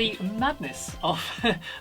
the madness of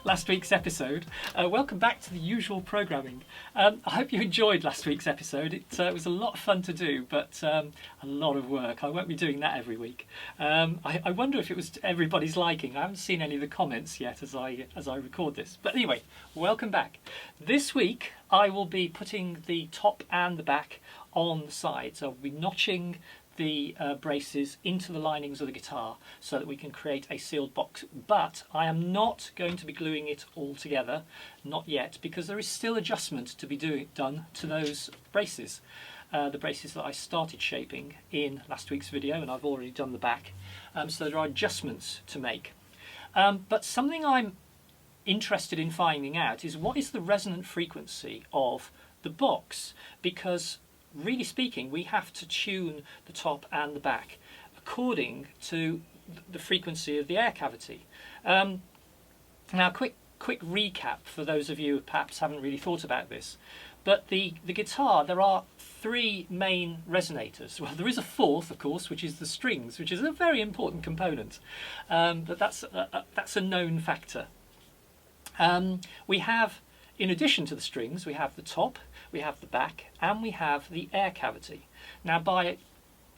last week's episode. Welcome back to the usual programming. I hope you enjoyed last week's episode. It was a lot of fun to do, but a lot of work. I won't be doing that every week. I wonder if it was to everybody's liking. I haven't seen any of the comments yet as I record this. But anyway, welcome back. This week I will be putting the top and the back on the sides. I'll be notching the braces into the linings of the guitar so that we can create a sealed box, but I am not going to be gluing it all together, not yet, because there is still adjustment to be done to those braces, the braces that I started shaping in last week's video, and I've already done the back, so there are adjustments to make. But something I'm interested in finding out is what is the resonant frequency of the box, because really speaking, we have to tune the top and the back according to the frequency of the air cavity. Now, quick recap for those of you who perhaps haven't really thought about this. But the guitar, there are three main resonators. Well, there is a fourth, of course, which is the strings, which is a very important component. But that's a known factor. We have, in addition to the strings, we have the top, we have the back, and we have the air cavity. Now, by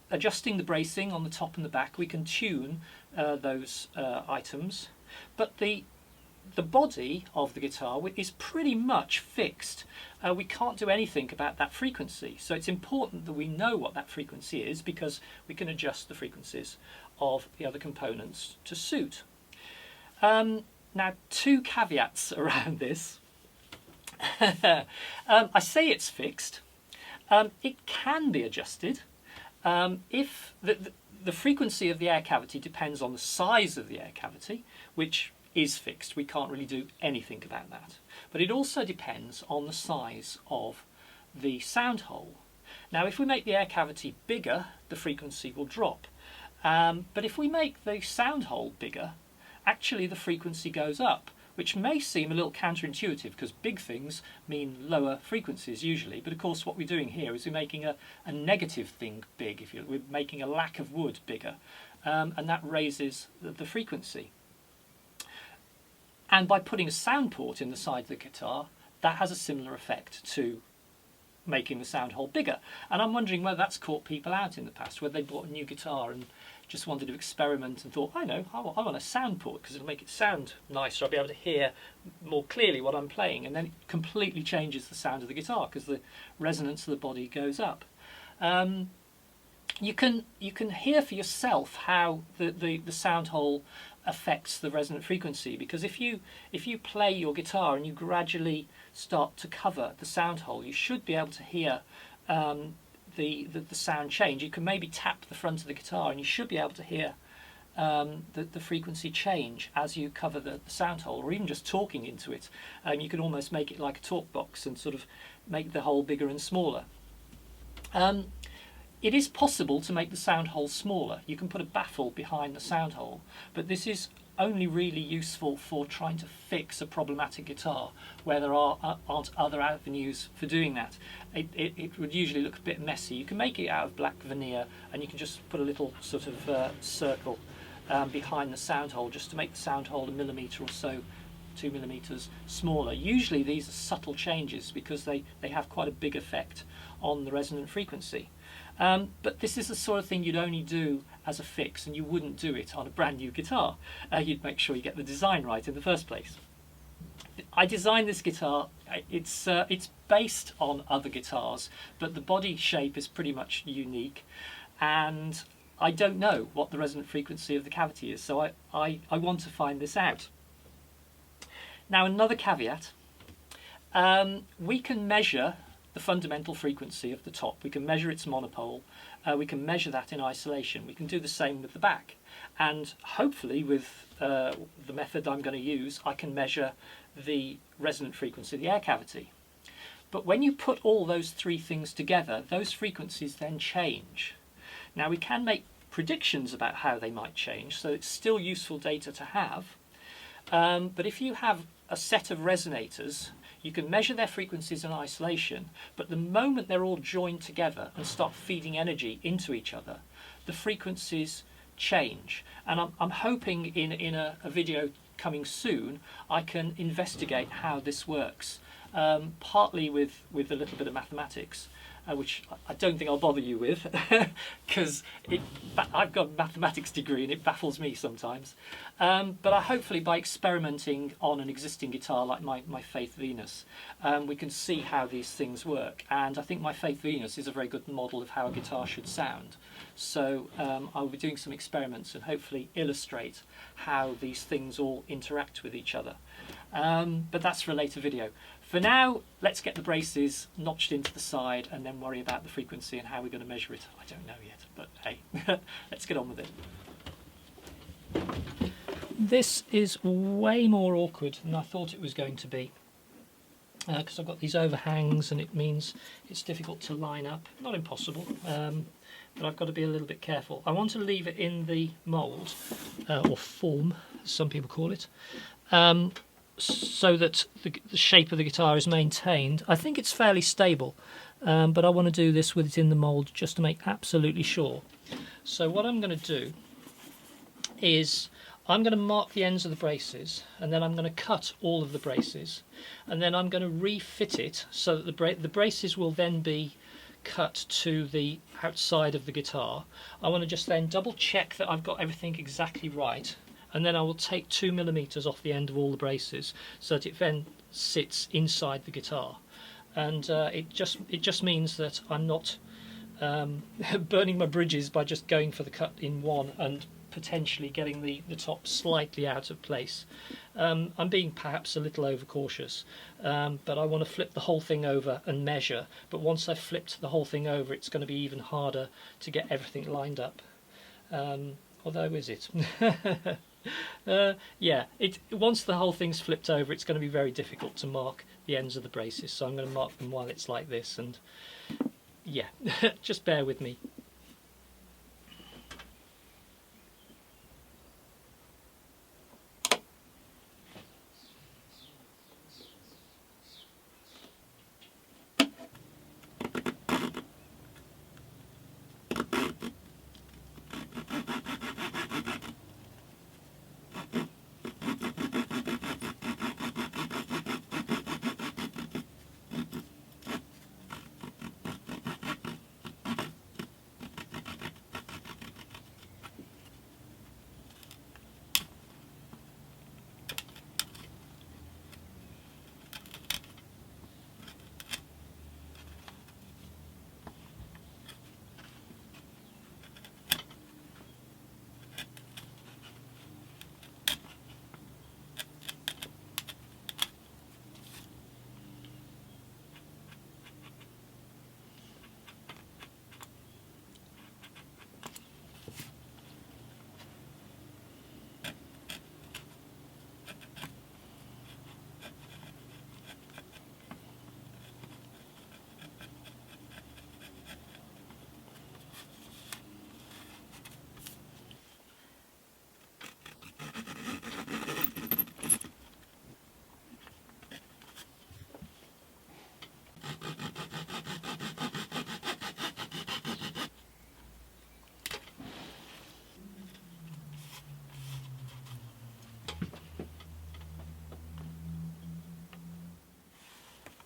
adjusting the bracing on the top and the back, we can tune those items, but the body of the guitar is pretty much fixed. We can't do anything about that frequency, so it's important that we know what that frequency is, because we can adjust the frequencies of the other components to suit. Now, two caveats around this. I say it's fixed. It can be adjusted if the frequency of the air cavity depends on the size of the air cavity, which is fixed. We can't really do anything about that. But it also depends on the size of the sound hole. Now, if we make the air cavity bigger, the frequency will drop. But if we make the sound hole bigger, actually the frequency goes up, which may seem a little counterintuitive because big things mean lower frequencies usually, but of course what we're doing here is we're making a negative thing big. We're making a lack of wood bigger, and that raises the frequency. And by putting a sound port in the side of the guitar, that has a similar effect to making the sound hole bigger. And I'm wondering whether that's caught people out in the past, whether they bought a new guitar and just wanted to experiment and thought, I know, I want a sound port because it'll make it sound nicer. I'll be able to hear more clearly what I'm playing, and then it completely changes the sound of the guitar because the resonance of the body goes up. You can hear for yourself how the sound hole affects the resonant frequency, because if you play your guitar and you gradually start to cover the sound hole, you should be able to hear the sound change. You can maybe tap the front of the guitar and you should be able to hear the frequency change as you cover the sound hole, or even just talking into it. You can almost make it like a talk box and sort of make the hole bigger and smaller. It is possible to make the sound hole smaller. You can put a baffle behind the sound hole, but this is only really useful for trying to fix a problematic guitar where there aren't other avenues for doing that. It would usually look a bit messy. You can make it out of black veneer, and you can just put a little sort of circle behind the sound hole just to make the sound hole a millimetre or so, 2 millimetres smaller. Usually these are subtle changes because they have quite a big effect on the resonant frequency. But this is the sort of thing you'd only do as a fix, and you wouldn't do it on a brand new guitar. You'd make sure you get the design right in the first place. I designed this guitar. It's based on other guitars, but the body shape is pretty much unique, and I don't know what the resonant frequency of the cavity is, so I want to find this out. Now, another caveat, we can measure the fundamental frequency of the top. We can measure its monopole. We can measure that in isolation. We can do the same with the back. And hopefully with the method I'm going to use, I can measure the resonant frequency of the air cavity. But when you put all those three things together, those frequencies then change. Now, we can make predictions about how they might change, so it's still useful data to have. But if you have a set of resonators, you can measure their frequencies in isolation, but the moment they're all joined together and start feeding energy into each other, the frequencies change. And I'm hoping in a video coming soon I can investigate how this works, partly with a little bit of mathematics, which I don't think I'll bother you with because I've got a mathematics degree and it baffles me sometimes. But hopefully by experimenting on an existing guitar like my Faith Venus, we can see how these things work. And I think my Faith Venus is a very good model of how a guitar should sound. So I'll be doing some experiments and hopefully illustrate how these things all interact with each other. But that's for a later video. For now, let's get the braces notched into the side and then worry about the frequency and how we're going to measure it. I don't know yet, but hey, let's get on with it. This is way more awkward than I thought it was going to be, because I've got these overhangs and it means it's difficult to line up. Not impossible, but I've got to be a little bit careful. I want to leave it in the mould, or form, as some people call it, so that the shape of the guitar is maintained. I think it's fairly stable, but I want to do this with it in the mould just to make absolutely sure. So what I'm going to do is I'm going to mark the ends of the braces, and then I'm going to cut all of the braces, and then I'm going to refit it so that the braces will then be cut to the outside of the guitar. I want to just then double check that I've got everything exactly right, and then I will take 2mm off the end of all the braces so that it then sits inside the guitar. And it just means that I'm not burning my bridges by just going for the cut in one and potentially getting the top slightly out of place. I'm being perhaps a little overcautious, but I want to flip the whole thing over and measure. But once I've flipped the whole thing over, it's going to be even harder to get everything lined up. Although, is it? Yeah, once the whole thing's flipped over, it's going to be very difficult to mark the ends of the braces, so I'm going to mark them while it's like this, and yeah, just bear with me.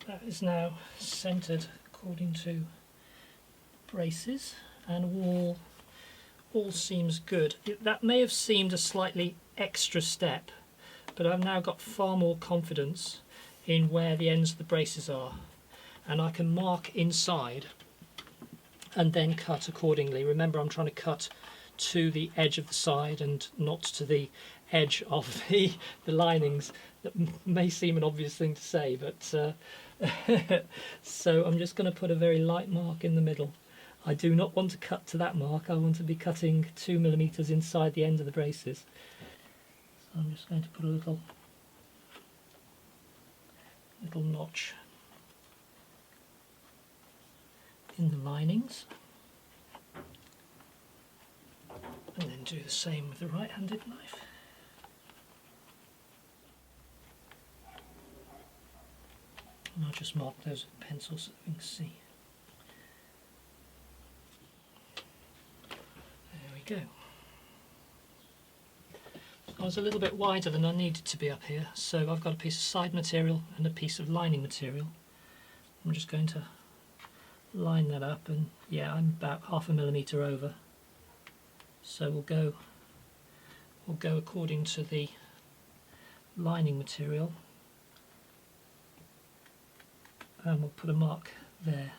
That is now centred according to braces, and all seems good. That may have seemed a slightly extra step, but I've now got far more confidence in where the ends of the braces are, and I can mark inside and then cut accordingly. Remember, I'm trying to cut to the edge of the side and not to the edge of the linings. That may seem an obvious thing to say, but so I'm just going to put a very light mark in the middle. I do not want to cut to that mark. I want to be cutting 2mm inside the end of the braces. So I'm just going to put a little notch in the linings, and then do the same with the right-handed knife. And I'll just mark those with pencils so that we can see. There we go. was a little bit wider than I needed to be up here, so I've got a piece of side material and a piece of lining material. I'm just going to line that up, and yeah, I'm about 1/2 millimetre over, so we'll go according to the lining material, and we'll put a mark there.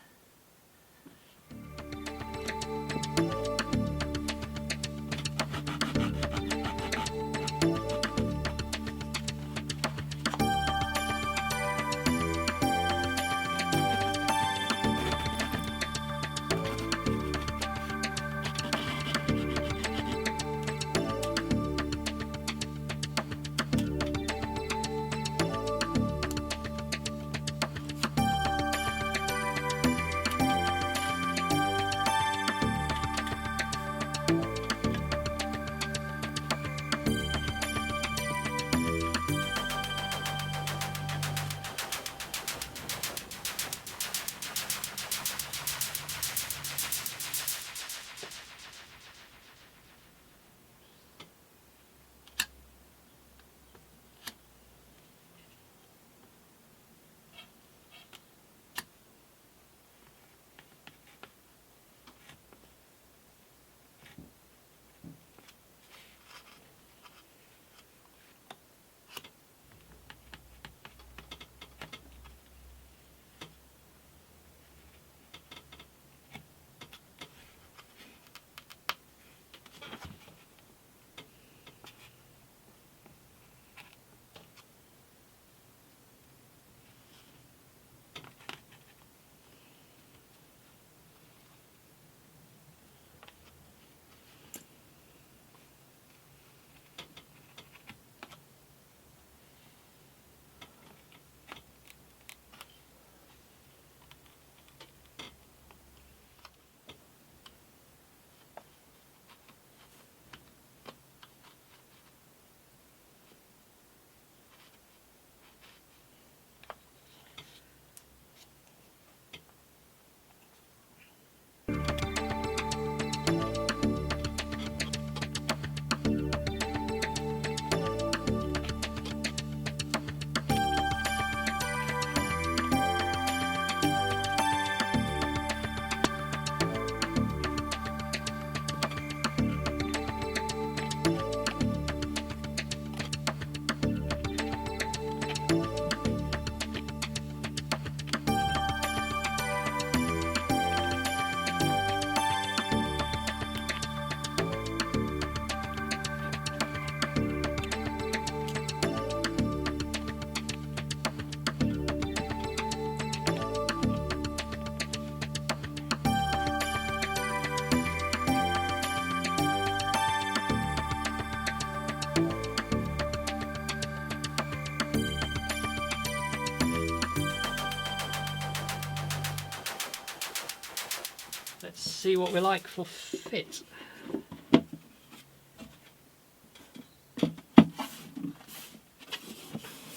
Let's see what we're like for fit.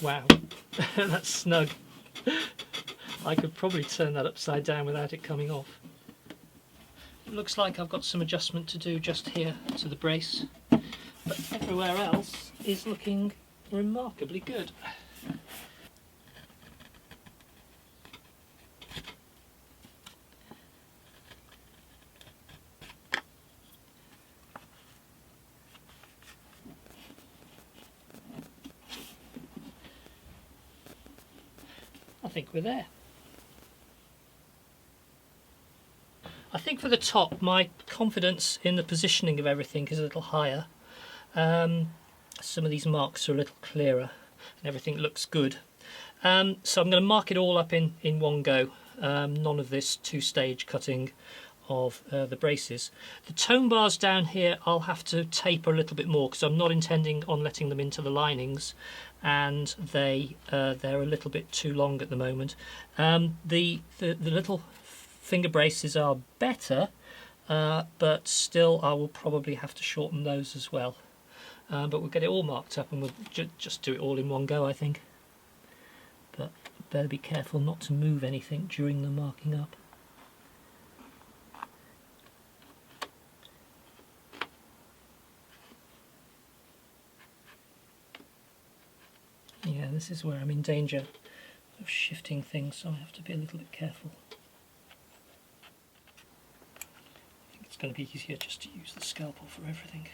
Wow, that's snug. I could probably turn that upside down without it coming off. It looks like I've got some adjustment to do just here to the brace, but everywhere else is looking remarkably good. I think we're there. I think for the top, my confidence in the positioning of everything is a little higher. Some of these marks are a little clearer and everything looks good. So I'm going to mark it all up in one go. None of this two-stage cutting of the braces. The tone bars down here I'll have to taper a little bit more because I'm not intending on letting them into the linings, and they're a little bit too long at the moment. The little finger braces are better, but still I will probably have to shorten those as well. But we'll get it all marked up and we'll just do it all in one go, I think. But better be careful not to move anything during the marking up. Yeah, this is where I'm in danger of shifting things, so I have to be a little bit careful. I think it's going to be easier just to use the scalpel for everything.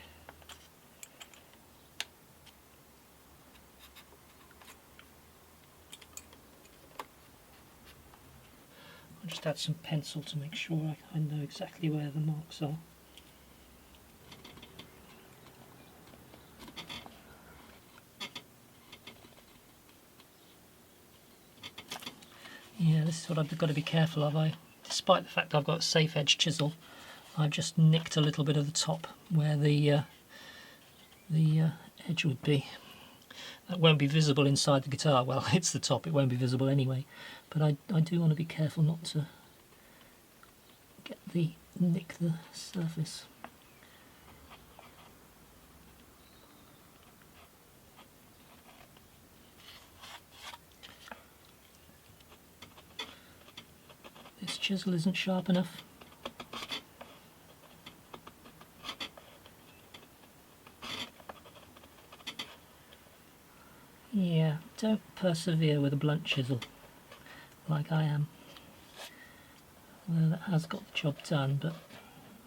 I'll just add some pencil to make sure I know exactly where the marks are. Yeah, this is what I've got to be careful of. Despite the fact I've got a safe edge chisel, I've just nicked a little bit of the top where the edge would be. That won't be visible inside the guitar. Well, it's the top, it won't be visible anyway. But I do want to be careful not to nick the surface. This chisel isn't sharp enough. Yeah, don't persevere with a blunt chisel like I am. Well, that has got the job done, but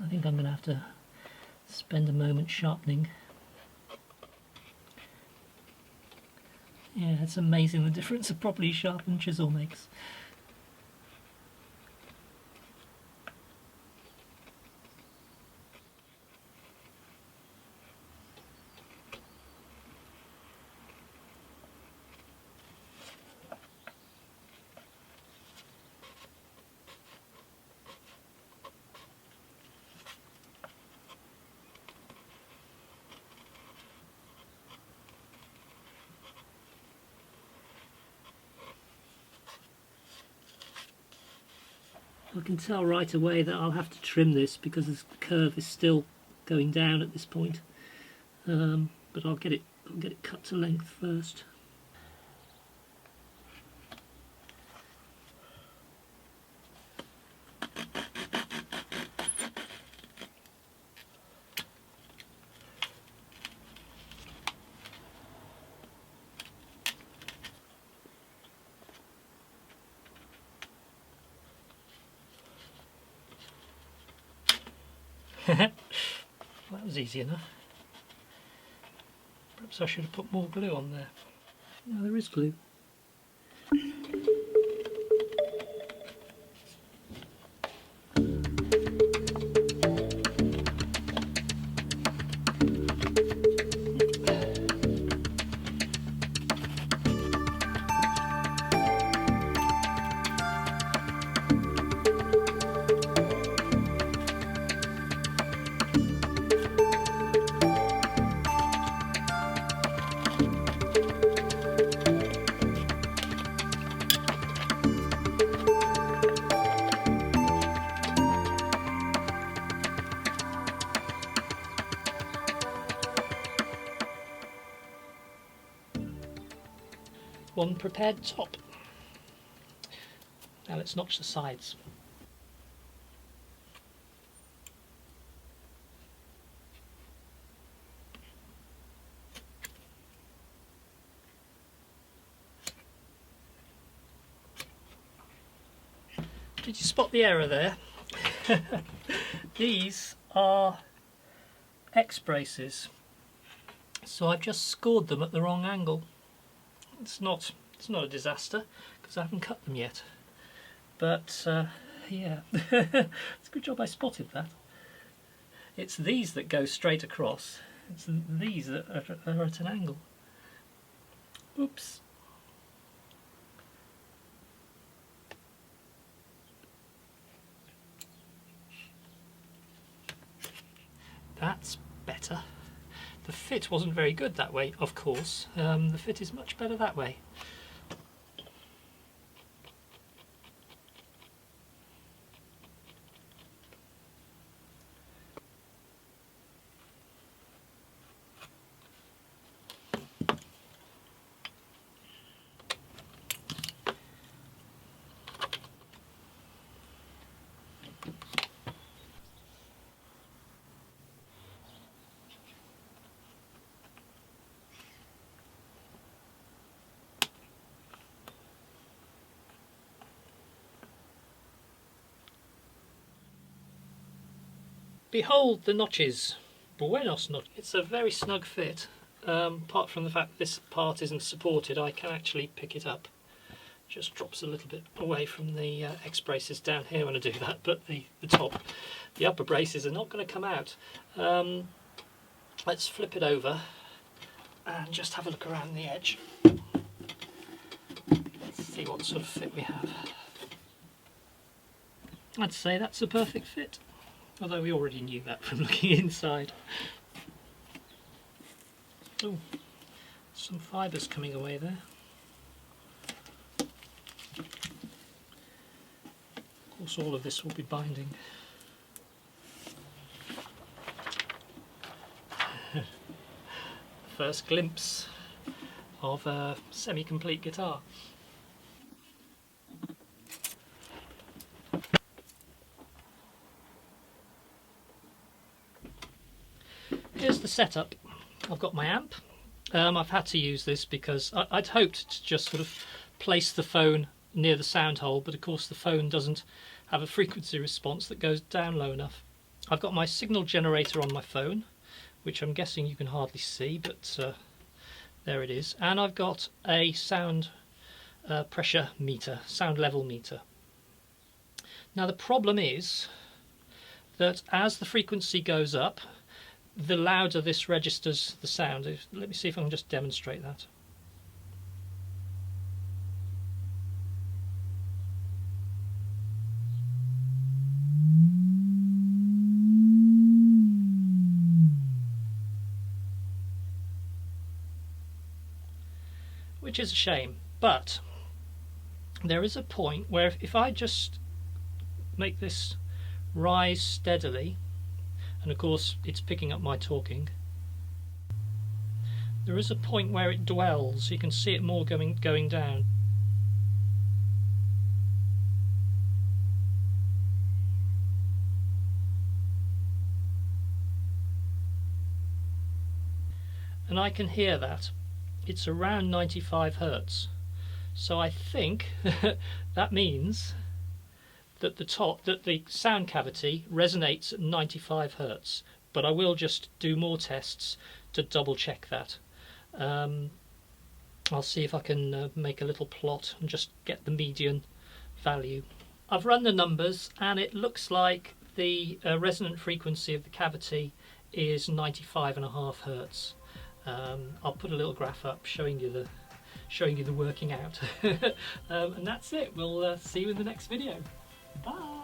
I think I'm going to have to spend a moment sharpening. Yeah, it's amazing the difference a properly sharpened chisel makes. I can tell right away that I'll have to trim this because the curve is still going down at this point. But I'll get it cut to length first. That was easy enough. Perhaps I should have put more glue on there. No, there is glue. One prepared top. Now let's notch the sides. Did you spot the error there? These are X braces, so I've just scored them at the wrong angle. It's not a disaster because I haven't cut them yet, but yeah, it's a good job I spotted that. It's these that go straight across. It's these that are at an angle. Oops. That's better. The fit wasn't very good that way, of course. The fit is much better that way. Behold the notches. Buenos notches. It's a very snug fit. Apart from the fact that this part isn't supported, I can actually pick it up. Just drops a little bit away from the X braces down here when I do that, but the upper braces are not going to come out. Let's flip it over and just have a look around the edge. Let's see what sort of fit we have. I'd say that's a perfect fit, although we already knew that from looking inside. Oh, some fibres coming away there. Of course, all of this will be binding. First glimpse of a semi-complete guitar. Here's the setup. I've got my amp. I've had to use this because I'd hoped to just sort of place the phone near the sound hole, but of course the phone doesn't have a frequency response that goes down low enough. I've got my signal generator on my phone, which I'm guessing you can hardly see, but there it is. And I've got a sound pressure meter, sound level meter. Now the problem is that as the frequency goes up, the louder this registers the sound. Let me see if I can just demonstrate that. Which is a shame, but there is a point where if I just make this rise steadily, and of course it's picking up my talking, there is a point where it dwells. You can see it more going down. And I can hear that. It's around 95 Hertz. So I think that means that the sound cavity resonates at 95 Hertz. But I will just do more tests to double check that. I'll see if I can make a little plot and just get the median value. I've run the numbers and it looks like the resonant frequency of the cavity is 95.5 Hertz. I'll put a little graph up showing you the working out. And that's it. We'll see you in the next video. Bye.